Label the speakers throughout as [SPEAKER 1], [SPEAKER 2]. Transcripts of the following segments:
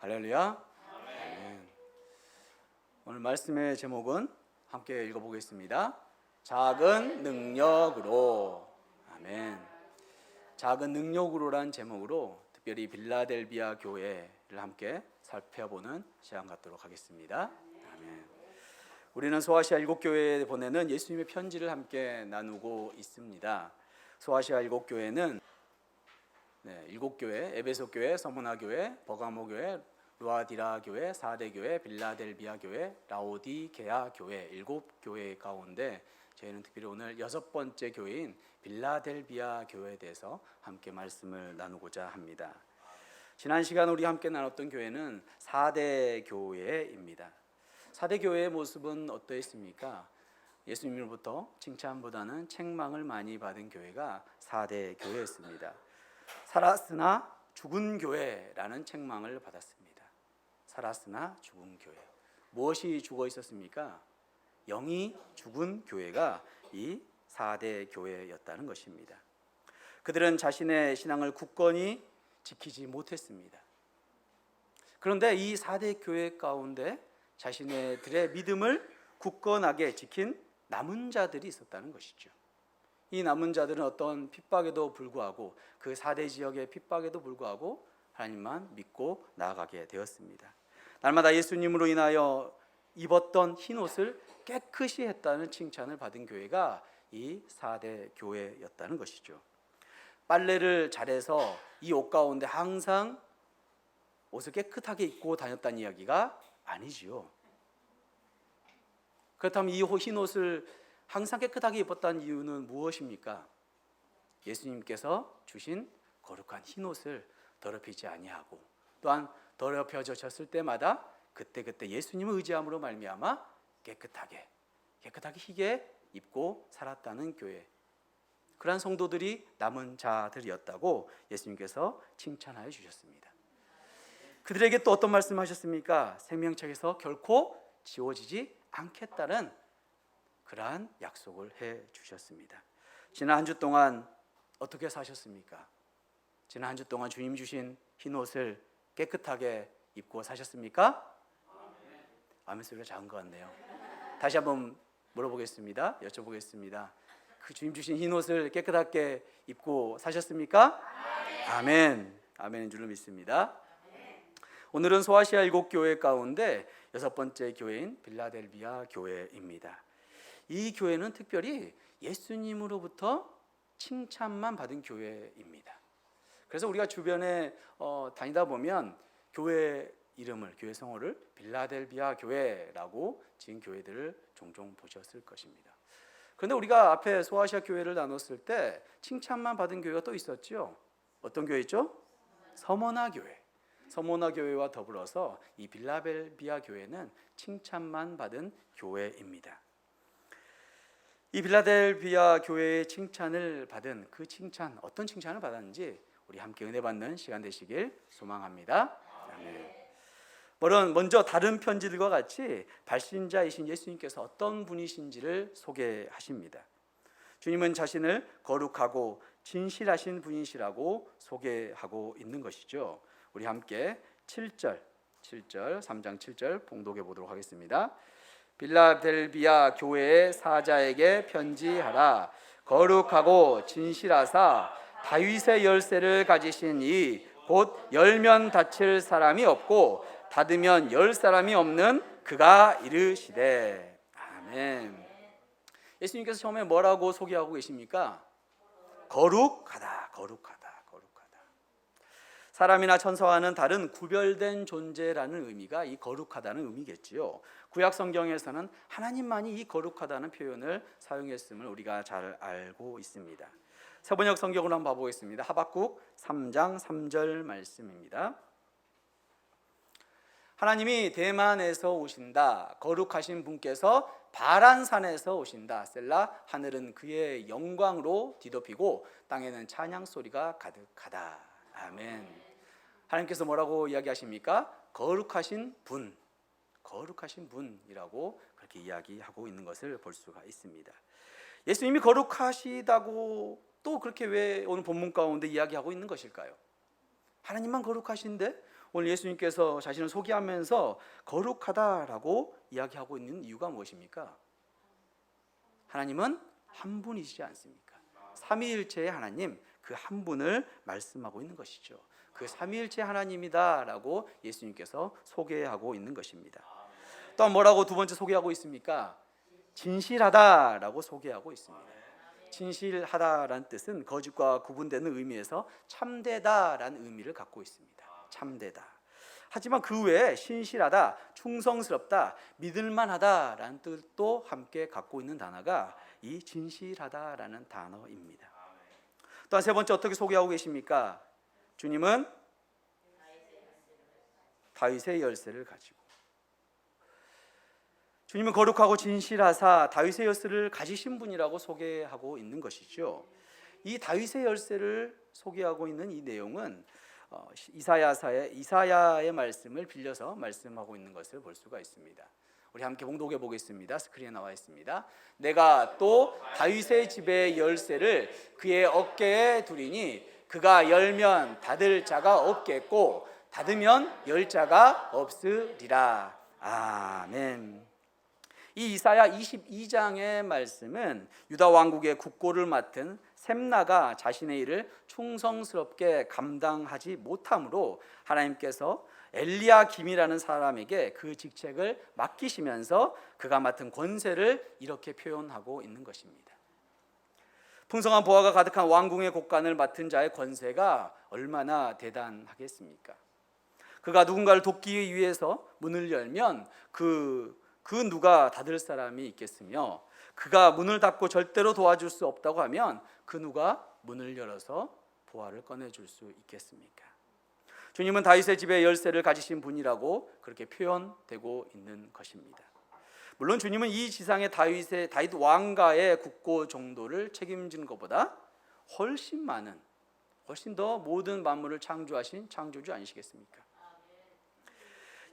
[SPEAKER 1] 할렐루야. 아멘. 오늘 말씀의 제목은 함께 읽어보겠습니다. 작은 능력으로. 아멘. 작은 능력으로란 제목으로 특별히 빌라델비아 교회를 함께 살펴보는 시간 갖도록 하겠습니다. 아멘. 우리는 소아시아 7교회에 보내는 예수님의 편지를 함께 나누고 있습니다. 소아시아 7교회는 7교회, 에베소 교회, 서문화 교회, 버가모 교회, 루아디라 교회, 사대 교회, 빌라델비아 교회, 라오디게아 교회 7교회 가운데 저희는 특별히 오늘 6번째 교회인 빌라델비아 교회에 대해서 함께 말씀을 나누고자 합니다. 지난 시간 우리 함께 나눴던 교회는 사대 교회입니다. 사대 교회의 모습은 어떠했습니까? 예수님으로부터 칭찬보다는 책망을 많이 받은 교회가 사대 교회였습니다. 살았으나 죽은 교회라는 책망을 받았습니다. 살았으나 죽은 교회. 무엇이 죽어 있었습니까? 영이 죽은 교회가 이 4대 교회였다는 것입니다. 그들은 자신의 신앙을 굳건히 지키지 못했습니다. 그런데 이 4대 교회 가운데 자신들의 믿음을 굳건하게 지킨 남은 자들이 있었다는 것이죠. 이 남은 자들은 어떤 핍박에도 불구하고 그 4대 지역의 핍박에도 불구하고 하나님만 믿고 나아가게 되었습니다. 날마다 예수님으로 인하여 입었던 흰옷을 깨끗이 했다는 칭찬을 받은 교회가 이 4대 교회였다는 것이죠. 빨래를 잘해서 이 옷 가운데 항상 옷을 깨끗하게 입고 다녔다는 이야기가 아니지요. 그렇다면 이 흰옷을 항상 깨끗하게 입었다는 이유는 무엇입니까? 예수님께서 주신 거룩한 흰옷을 더럽히지 아니하고 또한 더럽혀졌을 때마다 그때그때 예수님을 의지함으로 말미암아 깨끗하게 희게 입고 살았다는 교회, 그러한 성도들이 남은 자들이었다고 예수님께서 칭찬하여 주셨습니다. 그들에게 또 어떤 말씀하셨습니까? 생명책에서 결코 지워지지 않겠다는 그러한 약속을 해 주셨습니다. 지난 한 주 동안 어떻게 사셨습니까? 지난 한 주 동안 주님 주신 흰옷을 깨끗하게 입고 사셨습니까? 아멘 소리가 작은 것 같네요. 다시 한번 물어보겠습니다. 여쭤보겠습니다. 그 주님 주신 흰옷을 깨끗하게 입고 사셨습니까? 아멘. 아멘인 줄로 믿습니다. 오늘은 소아시아 7교회 가운데 6번째 교회인 빌라델비아 교회입니다. 이 교회는 특별히 예수님으로부터 칭찬만 받은 교회입니다. 그래서 우리가 주변에 다니다 보면 교회 이름을, 교회 성호를 빌라델비아 교회라고 지은 교회들을 종종 보셨을 것입니다. 그런데 우리가 앞에 소아시아 교회를 나눴을 때 칭찬만 받은 교회가 또 있었죠. 어떤 교회죠? 서문화 교회. 서문화 교회와 더불어서 이 빌라델비아 교회는 칭찬만 받은 교회입니다. 이 빌라델비아 교회의 칭찬을 받은 그 칭찬, 어떤 칭찬을 받았는지 우리 함께 은혜 받는 시간 되시길 소망합니다. 아멘. 먼저 다른 편지들과 같이 발신자이신 예수님께서 어떤 분이신지를 소개하십니다. 주님은 자신을 거룩하고 진실하신 분이시라고 소개하고 있는 것이죠. 우리 함께 3장 7절 봉독해 보도록 하겠습니다. 빌라델비아 교회의 사자에게 편지하라. 거룩하고 진실하사 다윗의 열쇠를 가지신 이 곧 열면 닫힐 사람이 없고 닫으면 열 사람이 없는 그가 이르시되. 아멘. 예수님께서 처음에 뭐라고 소개하고 계십니까? 거룩하다. 사람이나 천사와는 다른 구별된 존재라는 의미가 이 거룩하다는 의미겠지요. 구약 성경에서는 하나님만이 이 거룩하다는 표현을 사용했음을 우리가 잘 알고 있습니다. 세번역 성경으로 한번 봐보겠습니다. 하박국 3장 3절 말씀입니다. 하나님이 대만에서 오신다. 거룩하신 분께서 바란산에서 오신다. 셀라. 하늘은 그의 영광으로 뒤덮이고 땅에는 찬양 소리가 가득하다. 아멘. 하나님께서 뭐라고 이야기하십니까? 거룩하신 분이라고 그렇게 이야기하고 있는 것을 볼 수가 있습니다. 예수님이 거룩하시다고 또 그렇게 왜 오늘 본문 가운데 이야기하고 있는 것일까요? 하나님만 거룩하신데 오늘 예수님께서 자신을 소개하면서 거룩하다라고 이야기하고 있는 이유가 무엇입니까? 하나님은 한 분이시지 않습니까? 삼위일체의 하나님, 그 한 분을 말씀하고 있는 것이죠. 그 삼위일체 하나님이다라고 예수님께서 소개하고 있는 것입니다. 또 뭐라고 두 번째 소개하고 있습니까? 진실하다라고 소개하고 있습니다. 진실하다라는 뜻은 거짓과 구분되는 의미에서 참되다라는 의미를 갖고 있습니다. 참되다. 하지만 그 외에 신실하다, 충성스럽다, 믿을만하다라는 뜻도 함께 갖고 있는 단어가 이 진실하다라는 단어입니다. 또한 세 번째 어떻게 소개하고 계십니까? 주님은 다윗의 열쇠를 가지고, 주님은 거룩하고 진실하사 다윗의 열쇠를 가지신 분이라고 소개하고 있는 것이죠. 이 다윗의 열쇠를 소개하고 있는 이 내용은 이사야의 말씀을 빌려서 말씀하고 있는 것을 볼 수가 있습니다. 우리 함께 봉독해 보겠습니다. 스크린에 나와 있습니다. 내가 또 다윗의 집의 열쇠를 그의 어깨에 두리니 그가 열면 닫을 자가 없겠고 닫으면 열 자가 없으리라. 아멘. 이 이사야 22장의 말씀은 유다 왕국의 국고를 맡은 셈나가 자신의 일을 충성스럽게 감당하지 못함으로 하나님께서 엘리야김이라는 사람에게 그 직책을 맡기시면서 그가 맡은 권세를 이렇게 표현하고 있는 것입니다. 풍성한 보화가 가득한 왕궁의 곳간을 맡은 자의 권세가 얼마나 대단하겠습니까? 그가 누군가를 돕기 위해서 문을 열면 그 누가 닫을 사람이 있겠으며, 그가 문을 닫고 절대로 도와줄 수 없다고 하면 그 누가 문을 열어서 보화를 꺼내줄 수 있겠습니까? 주님은 다윗의 집의 열쇠를 가지신 분이라고 그렇게 표현되고 있는 것입니다. 물론 주님은 이 지상의 다윗 왕가의 국고 정도를 책임지는 것보다 훨씬 더 모든 만물을 창조하신 창조주 아니시겠습니까?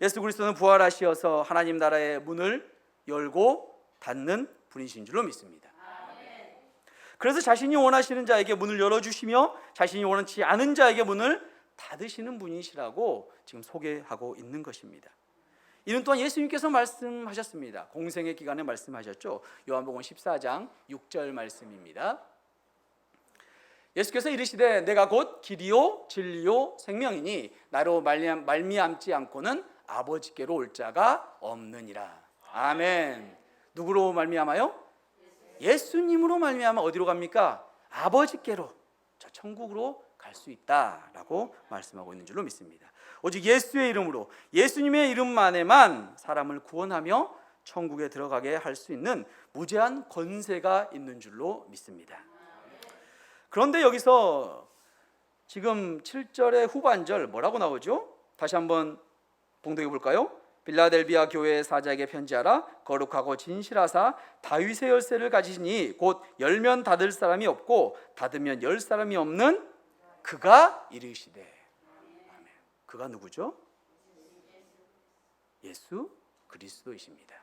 [SPEAKER 1] 예수 그리스도는 부활하시어서 하나님 나라의 문을 열고 닫는 분이신 줄로 믿습니다. 그래서 자신이 원하시는 자에게 문을 열어주시며 자신이 원하지 않은 자에게 문을 닫으시는 분이시라고 지금 소개하고 있는 것입니다. 이는 또한 예수님께서 말씀하셨습니다. 공생의 기간에 말씀하셨죠. 요한복음 14장 6절 말씀입니다. 예수께서 이르시되 내가 곧 길이요 진리요 생명이니 나로 말미암지 않고는 아버지께로 올 자가 없느니라. 아멘. 누구로 말미암아요? 예수님으로 말미암아 어디로 갑니까? 아버지께로, 저 천국으로 갈 수 있다라고 말씀하고 있는 줄로 믿습니다. 오직 예수의 이름으로, 예수님의 이름만에만 사람을 구원하며 천국에 들어가게 할 수 있는 무제한 권세가 있는 줄로 믿습니다. 그런데 여기서 지금 7절의 후반절 뭐라고 나오죠? 다시 한번 봉독해 볼까요? 빌라델비아 교회의 사자에게 편지하라. 거룩하고 진실하사 다윗의 열쇠를 가지시니 곧 열면 닫을 사람이 없고 닫으면 열 사람이 없는 그가 이르시되. 아멘. 그가 누구죠? 예수 그리스도이십니다.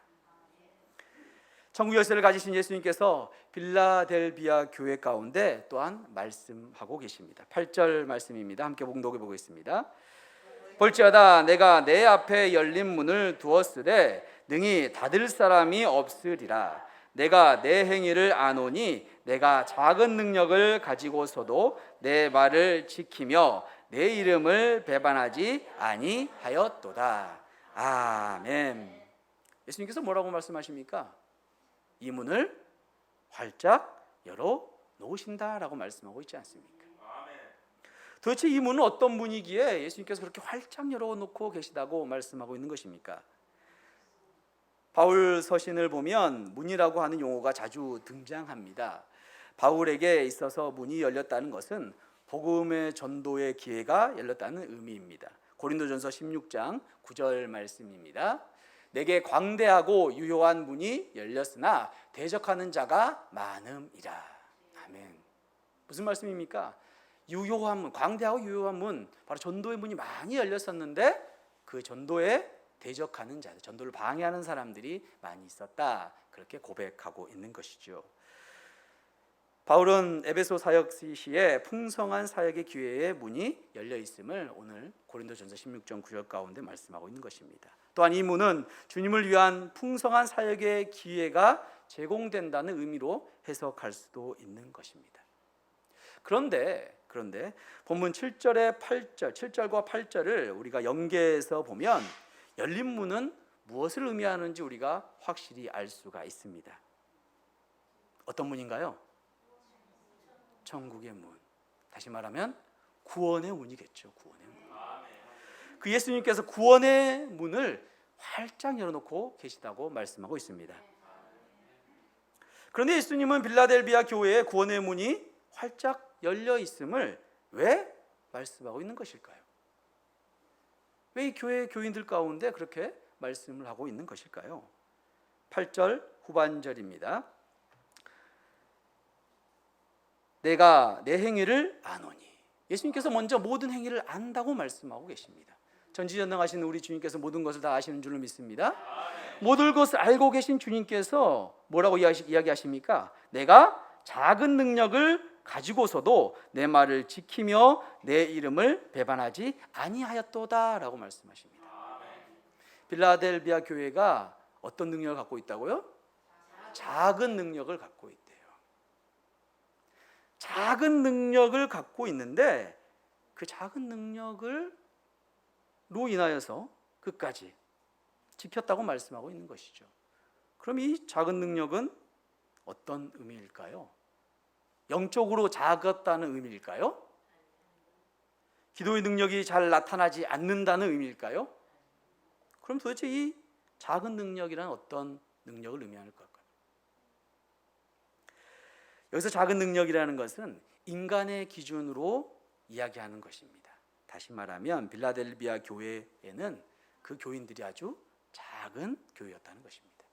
[SPEAKER 1] 천국 열쇠를 가지신 예수님께서 빌라델비아 교회 가운데 또한 말씀하고 계십니다. 8절 말씀입니다. 함께 봉독해 보겠습니다. 볼지어다 내가 내 앞에 열린 문을 두었으되 능히 닫을 사람이 없으리라. 내가 내 행위를 아노니 내가 작은 능력을 가지고서도 내 말을 지키며 내 이름을 배반하지 아니하였도다. 아멘. 예수님께서 뭐라고 말씀하십니까? 이 문을 활짝 열어 놓으신다라고 말씀하고 있지 않습니까? 도대체 이 문은 어떤 문이기에 예수님께서 그렇게 활짝 열어놓고 계시다고 말씀하고 있는 것입니까? 바울 서신을 보면 문이라고 하는 용어가 자주 등장합니다. 바울에게 있어서 문이 열렸다는 것은 복음의 전도의 기회가 열렸다는 의미입니다. 고린도전서 16장 9절 말씀입니다. 내게 광대하고 유효한 문이 열렸으나 대적하는 자가 많음이라. 아멘. 무슨 말씀입니까? 유효한 문, 광대하고 유효한 문, 바로 전도의 문이 많이 열렸었는데 그 전도에 대적하는 자들, 전도를 방해하는 사람들이 많이 있었다. 그렇게 고백하고 있는 것이죠. 바울은 에베소 사역 시에 풍성한 사역의 기회의 문이 열려 있음을 오늘 고린도전서 16장 9절 가운데 말씀하고 있는 것입니다. 또한 이 문은 주님을 위한 풍성한 사역의 기회가 제공된다는 의미로 해석할 수도 있는 것입니다. 그런데 본문 7절과 8절을 우리가 연계해서 보면 열린 문은 무엇을 의미하는지 우리가 확실히 알 수가 있습니다. 어떤 문인가요? 천국의 문. 다시 말하면 구원의 문이겠죠. 구원의 문. 그 예수님께서 구원의 문을 활짝 열어놓고 계시다고 말씀하고 있습니다. 그런데 예수님은 빌라델비아 교회의 구원의 문이 활짝 열려 있음을 왜 말씀하고 있는 것일까요? 왜 이 교회 교인들 가운데 그렇게 말씀을 하고 있는 것일까요? 8절 후반절입니다. 내가 내 행위를 아노니. 예수님께서 먼저 모든 행위를 안다고 말씀하고 계십니다. 전지전능하신 우리 주님께서 모든 것을 다 아시는 줄로 믿습니다. 모든 것을 알고 계신 주님께서 뭐라고 이야기하십니까? 내가 작은 능력을 가지고서도 내 말을 지키며 내 이름을 배반하지 아니하였도다 라고 말씀하십니다. 빌라델비아 교회가 어떤 능력을 갖고 있다고요? 작은 능력을 갖고 있대요. 작은 능력을 갖고 있는데 그 작은 능력으로 인하여서 끝까지 지켰다고 말씀하고 있는 것이죠. 그럼 이 작은 능력은 어떤 의미일까요? 영적으로 작았다는 의미일까요? 기도의 능력이 잘 나타나지 않는다는 의미일까요? 그럼 도대체 이 작은 능력이란 어떤 능력을 의미하는 걸까요? 여기서 작은 능력이라는 것은 인간의 기준으로 이야기하는 것입니다. 다시 말하면 빌라델비아 교회에는 그 교인들이 아주 작은 교회였다는 것입니다.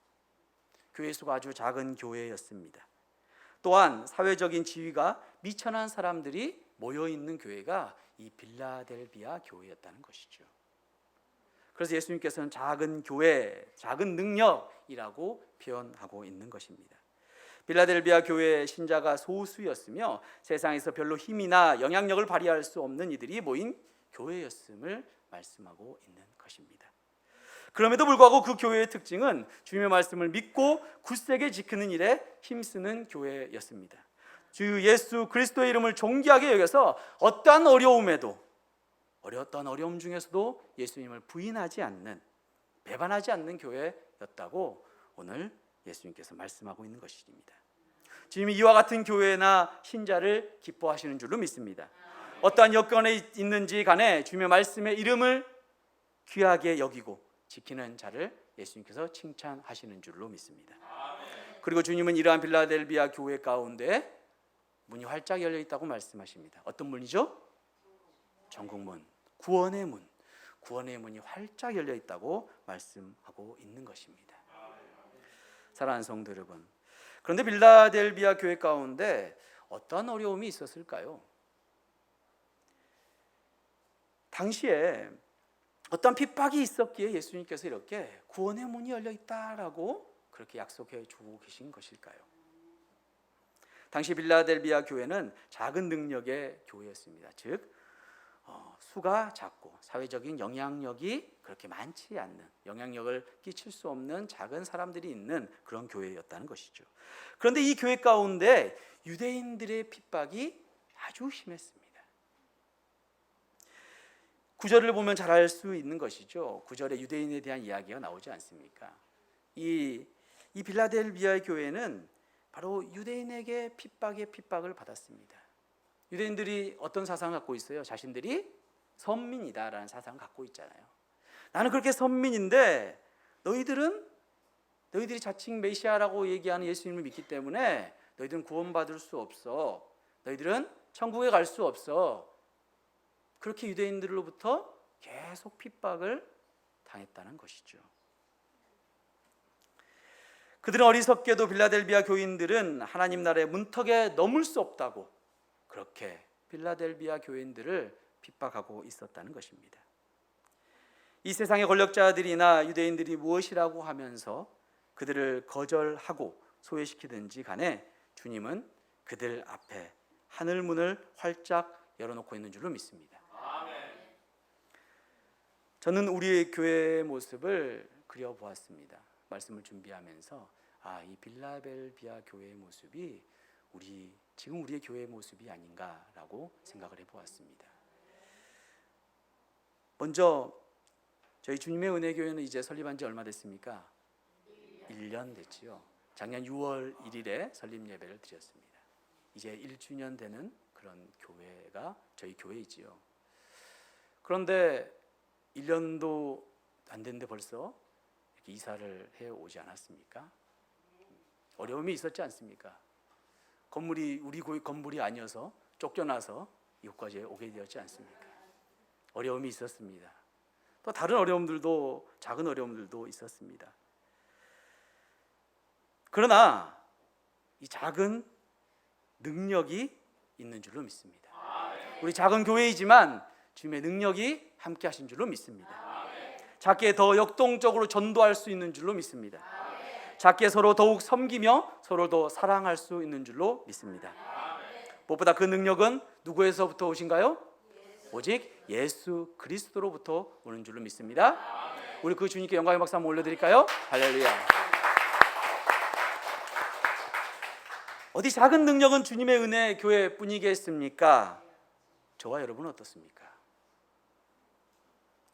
[SPEAKER 1] 교회 수가 아주 작은 교회였습니다. 또한 사회적인 지위가 미천한 사람들이 모여있는 교회가 이 빌라델비아 교회였다는 것이죠. 그래서 예수님께서는 작은 교회, 작은 능력이라고 표현하고 있는 것입니다. 빌라델비아 교회 신자가 소수였으며 세상에서 별로 힘이나 영향력을 발휘할 수 없는 이들이 모인 교회였음을 말씀하고 있는 것입니다. 그럼에도 불구하고 그 교회의 특징은 주님의 말씀을 믿고 굳세게 지키는 일에 힘쓰는 교회였습니다. 주 예수 그리스도의 이름을 존귀하게 여겨서 어떠한 어려움 중에서도 예수님을 부인하지 않는, 배반하지 않는 교회였다고 오늘 예수님께서 말씀하고 있는 것입니다. 주님이 이와 같은 교회나 신자를 기뻐하시는 줄로 믿습니다. 어떠한 여건에 있는지 간에 주님의 말씀의 이름을 귀하게 여기고 지키는 자를 예수님께서 칭찬하시는 줄로 믿습니다. 그리고 주님은 이러한 빌라델비아 교회 가운데 문이 활짝 열려 있다고 말씀하십니다. 어떤 문이죠? 천국문, 구원의 문. 구원의 문이 활짝 열려 있다고 말씀하고 있는 것입니다. 사랑하는 성도 여러분, 그런데 빌라델비아 교회 가운데 어떤 어려움이 있었을까요? 당시에 어떤 핍박이 있었기에 예수님께서 이렇게 구원의 문이 열려 있다라고 그렇게 약속해 주고 계신 것일까요? 당시 빌라델비아 교회는 작은 능력의 교회였습니다. 즉 수가 작고 사회적인 영향력이 그렇게 많지 않는, 영향력을 끼칠 수 없는 작은 사람들이 있는 그런 교회였다는 것이죠. 그런데 이 교회 가운데 유대인들의 핍박이 아주 심했습니다. 9절을 보면 잘 알 수 있는 것이죠. 9절에 유대인에 대한 이야기가 나오지 않습니까? 이 빌라델비아의 교회는 바로 유대인에게 핍박을 받았습니다. 유대인들이 어떤 사상을 갖고 있어요? 자신들이 선민이다라는 사상을 갖고 있잖아요. 나는 그렇게 선민인데 너희들이 자칭 메시아라고 얘기하는 예수님을 믿기 때문에 너희들은 구원받을 수 없어. 너희들은 천국에 갈 수 없어. 그렇게 유대인들로부터 계속 핍박을 당했다는 것이죠. 그들은 어리석게도 빌라델비아 교인들은 하나님 나라의 문턱에 넘을 수 없다고 그렇게 빌라델비아 교인들을 핍박하고 있었다는 것입니다. 이 세상의 권력자들이나 유대인들이 무엇이라고 하면서 그들을 거절하고 소외시키든지 간에 주님은 그들 앞에 하늘 문을 활짝 열어놓고 있는 줄로 믿습니다. 저는 우리의 교회의 모습을 그려보았습니다. 말씀을 준비하면서 이 빌라델비아 교회의 모습이 지금 우리의 교회의 모습이 아닌가라고 생각을 해보았습니다. 먼저 저희 주님의 은혜교회는 이제 설립한 지 얼마 됐습니까? 1년 됐지요. 작년 6월 1일에 설립 예배를 드렸습니다. 이제 1주년 되는 그런 교회가 저희 교회이지요. 그런데 1년도 안 됐는데 벌써 이렇게 이사를 해 오지 않았습니까? 어려움이 있었지 않습니까? 우리 건물이 아니어서 쫓겨나서 이곳까지 오게 되었지 않습니까? 어려움이 있었습니다. 또 다른 어려움들도, 작은 어려움들도 있었습니다. 그러나 이 작은 능력이 있는 줄로 믿습니다. 우리 작은 교회이지만 주님의 능력이 함께 하신 줄로 믿습니다. 작게 더 역동적으로 전도할 수 있는 줄로 믿습니다. 작게 서로 더욱 섬기며 서로 더 사랑할 수 있는 줄로 믿습니다. 무엇보다 그 능력은 누구에서부터 오신가요? 오직 예수 그리스도로부터 오는 줄로 믿습니다. 우리 그 주님께 영광의 박수 한번 올려드릴까요? 할렐루야. 어디 작은 능력은 주님의 은혜 교회뿐이겠습니까? 저와 여러분은 어떻습니까?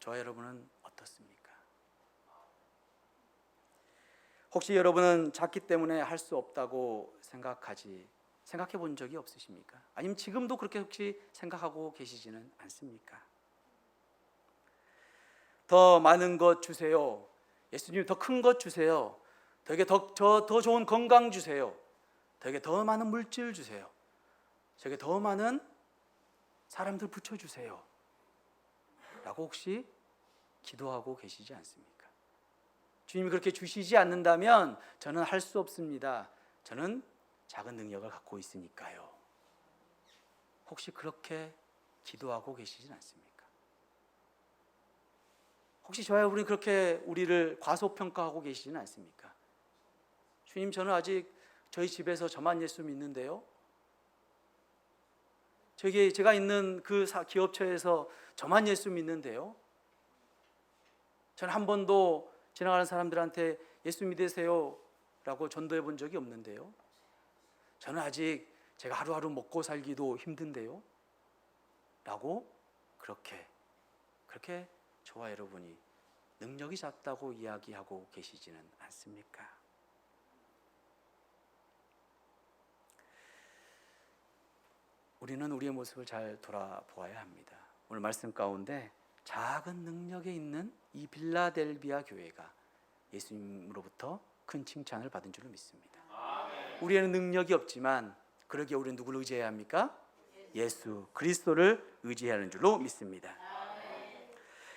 [SPEAKER 1] 저와 여러분은 어떻습니까? 혹시 여러분은 작기 때문에 할 수 없다고 생각해 본 적이 없으십니까? 아니면 지금도 그렇게 혹시 생각하고 계시지는 않습니까? 더 많은 것 주세요. 예수님 더 큰 것 주세요. 저에게 더 좋은 건강 주세요. 저에게 더 많은 물질 주세요. 저에게 더 많은 사람들 붙여주세요. 라고 혹시 기도하고 계시지 않습니까? 주님이 그렇게 주시지 않는다면 저는 할 수 없습니다. 저는 작은 능력을 갖고 있으니까요. 혹시 그렇게 기도하고 계시진 않습니까? 혹시 저와 여러분이 그렇게 우리를 과소평가하고 계시지는 않습니까? 주님, 저는 아직 저희 집에서 저만 예수 믿는데요. 제가 있는 그 기업체에서 저만 예수 믿는데요. 저는 한 번도 지나가는 사람들한테 예수 믿으세요 라고 전도해 본 적이 없는데요. 저는 아직 제가 하루하루 먹고 살기도 힘든데요. 라고 그렇게 저와 여러분이 능력이 작다고 이야기하고 계시지는 않습니까? 우리는 우리의 모습을 잘 돌아보아야 합니다. 오늘 말씀 가운데 작은 능력에 있는 이 빌라델비아 교회가 예수님으로부터 큰 칭찬을 받은 줄로 믿습니다. 우리에는 능력이 없지만 그러기에 우리는 누구를 의지해야 합니까? 예수 그리스도를 의지해야 하는 줄로 믿습니다.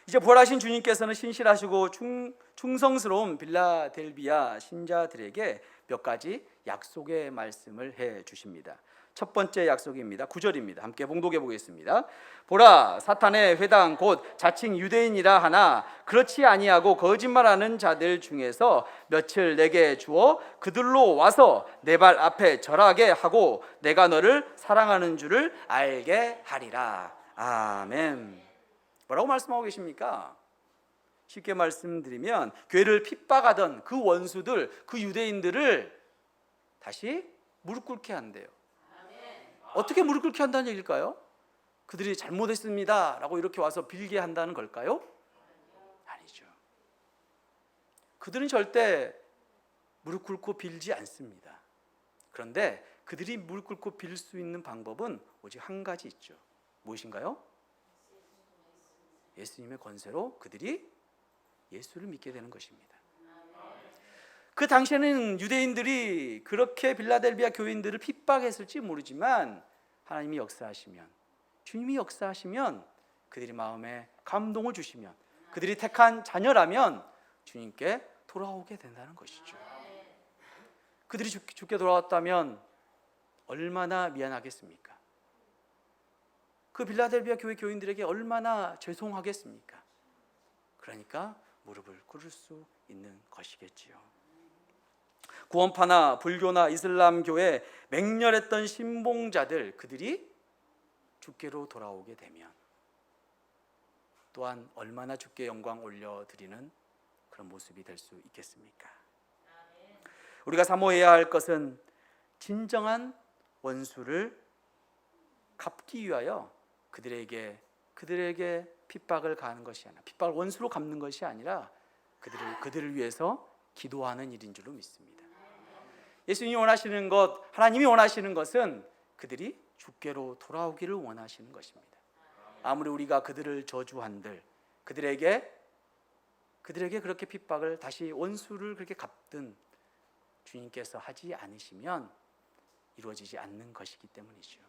[SPEAKER 1] 이제 부활하신 주님께서는 신실하시고 충성스러운 빌라델비아 신자들에게 몇 가지 약속의 말씀을 해 주십니다. 첫 번째 약속입니다. 9절입니다. 함께 봉독해 보겠습니다. 보라, 사탄의 회당 곧 자칭 유대인이라 하나 그렇지 아니하고 거짓말하는 자들 중에서 몇을 내게 주어 그들로 와서 내 발 앞에 절하게 하고 내가 너를 사랑하는 줄을 알게 하리라. 아멘. 뭐라고 말씀하고 계십니까? 쉽게 말씀드리면 교회를 핍박하던 그 원수들, 그 유대인들을 다시 무릎 꿇게 한대요. 어떻게 무릎 꿇게 한다는 얘기일까요? 그들이 잘못했습니다 라고 이렇게 와서 빌게 한다는 걸까요? 아니죠. 그들은 절대 무릎 꿇고 빌지 않습니다. 그런데 그들이 무릎 꿇고 빌 수 있는 방법은 오직 한 가지 있죠. 무엇인가요? 예수님의 권세로 그들이 예수를 믿게 되는 것입니다. 그 당시에는 유대인들이 그렇게 빌라델비아 교인들을 핍박했을지 모르지만 하나님이 역사하시면, 주님이 역사하시면, 그들이 마음에 감동을 주시면, 그들이 택한 자녀라면 주님께 돌아오게 된다는 것이죠. 그들이 죽게 돌아왔다면 얼마나 미안하겠습니까? 그 빌라델비아 교회 교인들에게 얼마나 죄송하겠습니까? 그러니까 무릎을 꿇을 수 있는 것이겠지요. 구원파나 불교나 이슬람교에 맹렬했던 신봉자들, 그들이 주께로 돌아오게 되면 또한 얼마나 주께 영광 올려드리는 그런 모습이 될 수 있겠습니까? 우리가 사모해야 할 것은 진정한 원수를 갚기 위하여 그들에게 핍박을 가하는 것이 아니라, 핍박을 원수로 갚는 것이 아니라 그들을 위해서 기도하는 일인 줄로 믿습니다. 예수님이 원하시는 것, 하나님이 원하시는 것은 그들이 주께로 돌아오기를 원하시는 것입니다. 아무리 우리가 그들을 저주한들, 그들에게 그렇게 핍박을 다시 원수를 그렇게 갚든 주님께서 하지 않으시면 이루어지지 않는 것이기 때문이죠.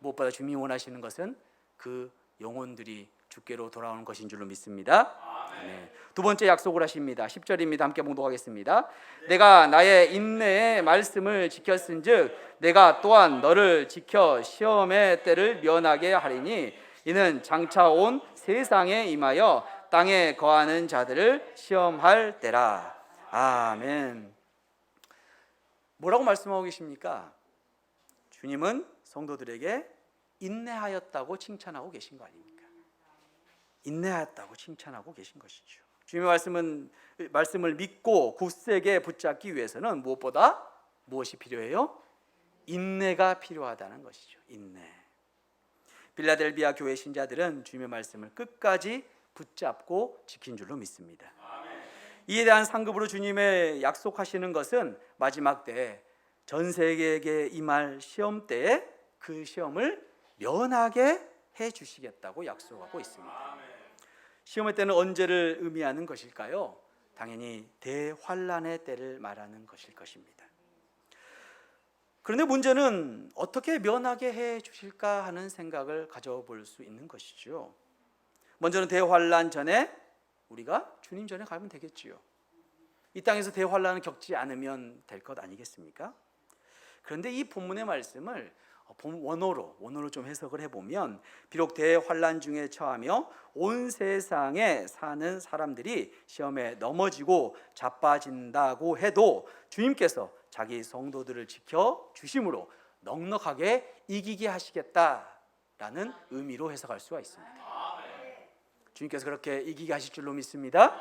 [SPEAKER 1] 무엇보다 주님이 원하시는 것은 그 영혼들이 주께로 돌아오는 것인 줄로 믿습니다. 네. 두 번째 약속을 하십니다. 10절입니다. 함께 봉독하겠습니다. 내가 나의 인내의 말씀을 지켰은즉 내가 또한 너를 지켜 시험의 때를 면하게 하리니 이는 장차 온 세상에 임하여 땅에 거하는 자들을 시험할 때라. 아멘. 뭐라고 말씀하고 계십니까? 주님은 성도들에게 인내하였다고 칭찬하고 계신 거 아닙니까? 인내하였다고 칭찬하고 계신 것이죠. 주님의 말씀을 믿고 굳세게 붙잡기 위해서는 무엇보다 무엇이 필요해요? 인내가 필요하다는 것이죠. 인내. 빌라델비아 교회 신자들은 주님의 말씀을 끝까지 붙잡고 지킨 줄로 믿습니다. 이에 대한 상급으로 주님의 약속하시는 것은 마지막 때 전 세계에게 임할 시험 때에 그 시험을 면하게 해 주시겠다고 약속하고 있습니다. 시험의 때는 언제를 의미하는 것일까요? 당연히 대환란의 때를 말하는 것일 것입니다. 그런데 문제는 어떻게 면하게 해 주실까 하는 생각을 가져볼 수 있는 것이죠. 먼저는 대환란 전에 우리가 주님 전에 가면 되겠지요. 이 땅에서 대환란을 겪지 않으면 될 것 아니겠습니까? 그런데 이 본문의 말씀을 원어로 좀 해석을 해보면, 비록 대환란 중에 처하며 온 세상에 사는 사람들이 시험에 넘어지고 자빠진다고 해도 주님께서 자기 성도들을 지켜 주심으로 넉넉하게 이기게 하시겠다라는 의미로 해석할 수가 있습니다. 주님께서 그렇게 이기게 하실 줄로 믿습니다.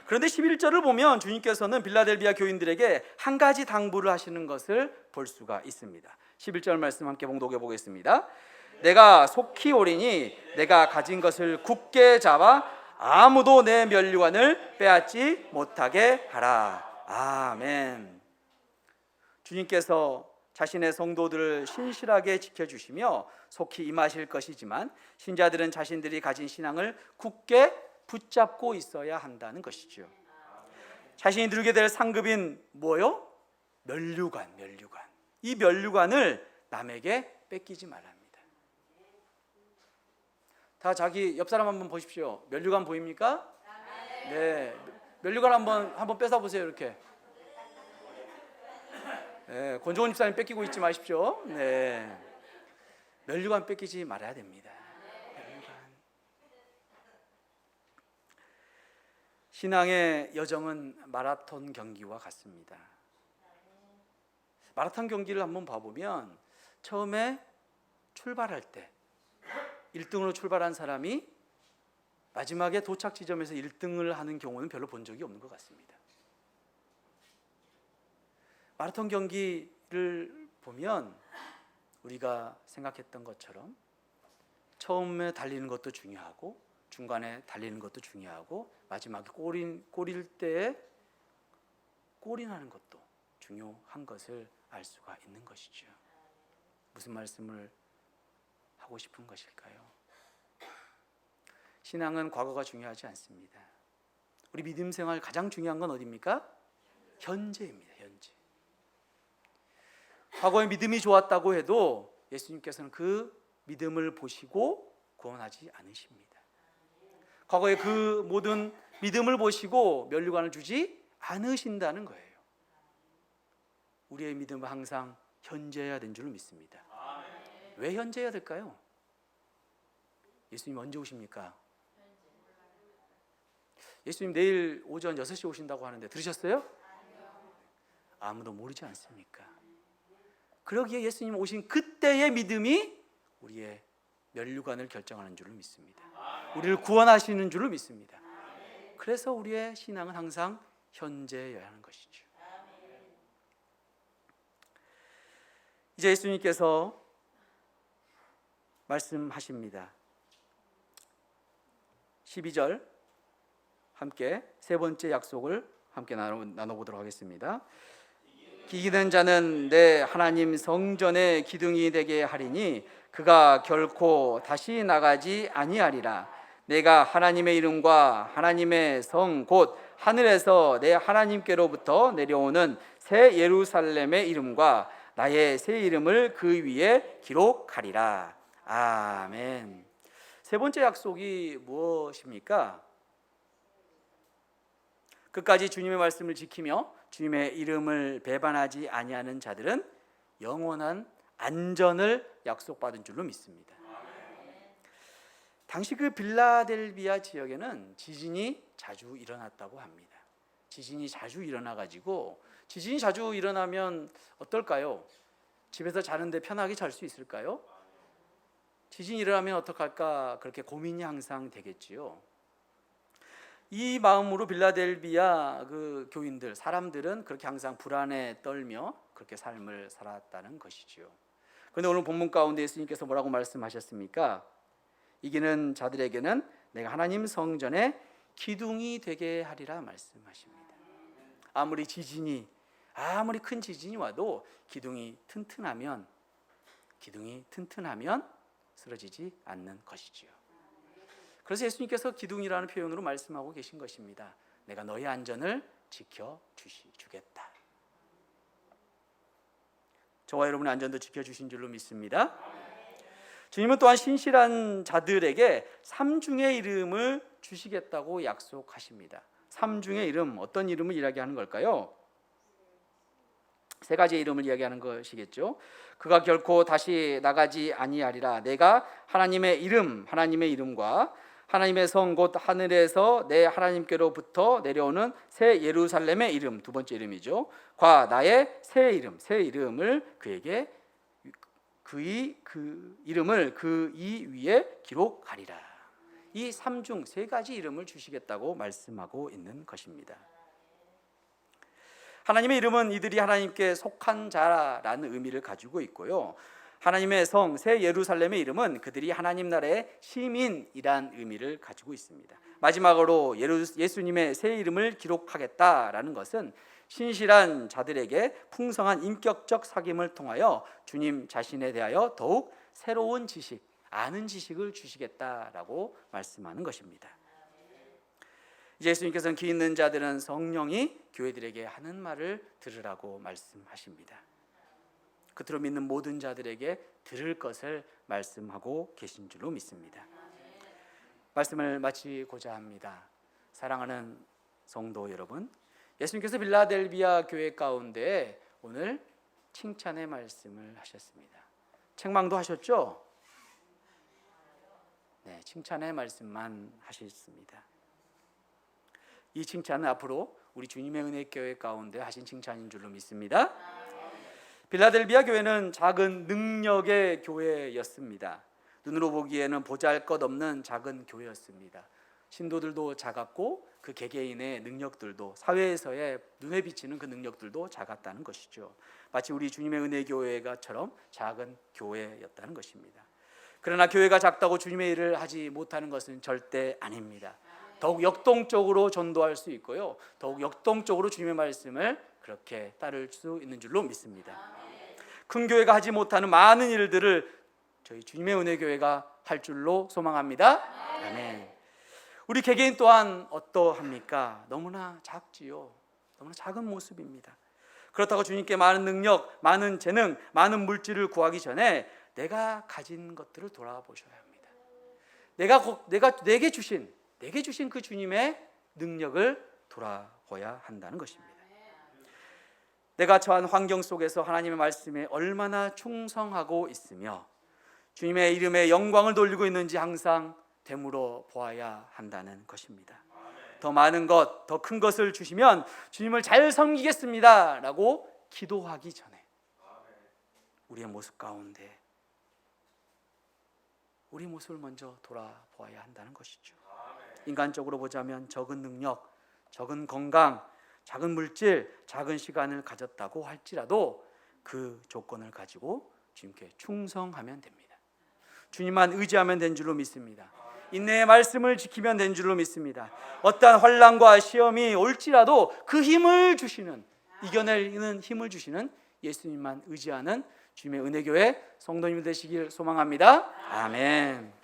[SPEAKER 1] 그런데 11절을 보면 주님께서는 빌라델비아 교인들에게 한 가지 당부를 하시는 것을 볼 수가 있습니다. 11절 말씀 함께 봉독해 보겠습니다. 내가 속히 오리니 내가 가진 것을 굳게 잡아 아무도 내 면류관을 빼앗지 못하게 하라. 아멘. 주님께서 자신의 성도들을 신실하게 지켜주시며 속히 임하실 것이지만 신자들은 자신들이 가진 신앙을 굳게 붙잡고 있어야 한다는 것이죠. 자신이 누리게 될 상급인 뭐요? 면류관. 이 면류관을 남에게 뺏기지 말아야 합니다. 다 자기 옆 사람 한번 보십시오. 면류관 보입니까? 네. 면류관 한번 뺏어 보세요. 이렇게. 네, 권종원 집사님 뺏기고 있지 마십시오. 네. 면류관 뺏기지 말아야 됩니다. 신앙의 여정은 마라톤 경기와 같습니다. 마라톤 경기를 한번 봐보면 처음에 출발할 때 1등으로 출발한 사람이 마지막에 도착 지점에서 1등을 하는 경우는 별로 본 적이 없는 것 같습니다. 마라톤 경기를 보면 우리가 생각했던 것처럼 처음에 달리는 것도 중요하고 중간에 달리는 것도 중요하고 마지막에 골일 때에 골이 나는 것도 중요한 것을 알 수가 있는 것이죠. 무슨 말씀을 하고 싶은 것일까요? 신앙은 과거가 중요하지 않습니다. 우리 믿음 생활 가장 중요한 건 어디입니까? 현재입니다. 현재. 과거에 믿음이 좋았다고 해도 예수님께서는 그 믿음을 보시고 구원하지 않으십니다. 과거에 그 모든 믿음을 보시고 면류관을 주지 않으신다는 거예요. 우리의 믿음은 항상 현재해야 되는 줄로 믿습니다. 왜 현재해야 될까요? 예수님 언제 오십니까? 예수님 내일 오전 6시 오신다고 하는데 들으셨어요? 아무도 모르지 않습니까? 그러기에 예수님 오신 그때의 믿음이 우리의 면류관을 결정하는 줄로 믿습니다. 우리를 구원하시는 줄로 믿습니다. 그래서 우리의 신앙은 항상 현재여야 하는 것이죠. 이제 예수님께서 말씀하십니다. 12절 함께 세 번째 약속을 함께 나눠보도록 하겠습니다. 이기는 자는 내 하나님 성전의 기둥이 되게 하리니 그가 결코 다시 나가지 아니하리라. 내가 하나님의 이름과 하나님의 성 곧 하늘에서 내 하나님께로부터 내려오는 새 예루살렘의 이름과 나의 새 이름을 그 위에 기록하리라. 아멘. 세 번째 약속이 무엇입니까? 끝까지 주님의 말씀을 지키며 주님의 이름을 배반하지 아니하는 자들은 영원한 안전을 약속받은 줄로 믿습니다. 당시 그 빌라델비아 지역에는 지진이 자주 일어났다고 합니다. 지진이 자주 일어나가지고 지진이 자주 일어나면 어떨까요? 집에서 자는데 편하게 잘 수 있을까요? 지진이 일어나면 어떡할까 그렇게 고민이 항상 되겠지요. 이 마음으로 빌라델비아 그 교인들, 사람들은 그렇게 항상 불안에 떨며 그렇게 삶을 살았다는 것이지요. 그런데 오늘 본문 가운데 예수님께서 뭐라고 말씀하셨습니까? 이기는 자들에게는 내가 하나님 성전에 기둥이 되게 하리라 말씀하십니다. 아무리 큰 지진이 와도 기둥이 튼튼하면 쓰러지지 않는 것이지요. 그래서 예수님께서 기둥이라는 표현으로 말씀하고 계신 것입니다. 내가 너의 안전을 지켜주겠다. 저와 여러분의 안전도 지켜주신 줄로 믿습니다. 주님은 또한 신실한 자들에게 삼중의 이름을 주시겠다고 약속하십니다. 삼중의 이름, 어떤 이름을 이야기하는 걸까요? 세 가지의 이름을 이야기하는 것이겠죠. 그가 결코 다시 나가지 아니하리라. 내가 하나님의 이름과 하나님의 성 곧 하늘에서 내 하나님께로부터 내려오는 새 예루살렘의 이름, 두 번째 이름이죠. 과 나의 새 이름을 그에게 그 이름을 그 이 위에 기록하리라. 이 삼중 세 가지 이름을 주시겠다고 말씀하고 있는 것입니다. 하나님의 이름은 이들이 하나님께 속한 자라는 의미를 가지고 있고요. 하나님의 성 새 예루살렘의 이름은 그들이 하나님 나라의 시민이란 의미를 가지고 있습니다. 마지막으로 예수님의 새 이름을 기록하겠다라는 것은 신실한 자들에게 풍성한 인격적 사귐을 통하여 주님 자신에 대하여 더욱 새로운 지식, 아는 지식을 주시겠다라고 말씀하는 것입니다. 이제 예수님께서는 귀 있는 자들은 성령이 교회들에게 하는 말을 들으라고 말씀하십니다. 그토록 믿는 모든 자들에게 들을 것을 말씀하고 계신 줄로 믿습니다. 말씀을 마치고자 합니다. 사랑하는 성도 여러분, 예수님께서 빌라델비아 교회 가운데 오늘 칭찬의 말씀을 하셨습니다. 책망도 하셨죠? 네, 칭찬의 말씀만 하셨습니다. 이 칭찬은 앞으로 우리 주님의 은혜 교회 가운데 하신 칭찬인 줄로 믿습니다. 빌라델비아 교회는 작은 능력의 교회였습니다. 눈으로 보기에는 보잘것없는 작은 교회였습니다. 신도들도 작았고 그 개개인의 능력들도, 사회에서의 눈에 비치는 그 능력들도 작았다는 것이죠. 마치 우리 주님의 은혜 교회가처럼 작은 교회였다는 것입니다. 그러나 교회가 작다고 주님의 일을 하지 못하는 것은 절대 아닙니다. 더욱 역동적으로 전도할 수 있고요, 더욱 역동적으로 주님의 말씀을 그렇게 따를 수 있는 줄로 믿습니다. 큰 교회가 하지 못하는 많은 일들을 저희 주님의 은혜 교회가 할 줄로 소망합니다. 아멘. 우리 개개인 또한 어떠합니까? 너무나 작지요. 너무나 작은 모습입니다. 그렇다고 주님께 많은 능력, 많은 재능, 많은 물질을 구하기 전에 내가 가진 것들을 돌아보셔야 합니다. 내게 주신 그 주님의 능력을 돌아봐야 한다는 것입니다. 내가 처한 환경 속에서 하나님의 말씀에 얼마나 충성하고 있으며 주님의 이름에 영광을 돌리고 있는지 항상 되물어 보아야 한다는 것입니다. 더 많은 것, 더 큰 것을 주시면 주님을 잘 섬기겠습니다 라고 기도하기 전에 우리의 모습 가운데 우리 모습을 먼저 돌아보아야 한다는 것이죠. 인간적으로 보자면 적은 능력, 적은 건강, 작은 물질, 작은 시간을 가졌다고 할지라도 그 조건을 가지고 주님께 충성하면 됩니다. 주님만 의지하면 된 줄로 믿습니다. 인내의 말씀을 지키면 된 줄로 믿습니다. 어떠한 환난과 시험이 올지라도 그 힘을 주시는, 이겨내는 힘을 주시는 예수님만 의지하는 주님의 은혜교회 성도님 되시길 소망합니다. 아멘.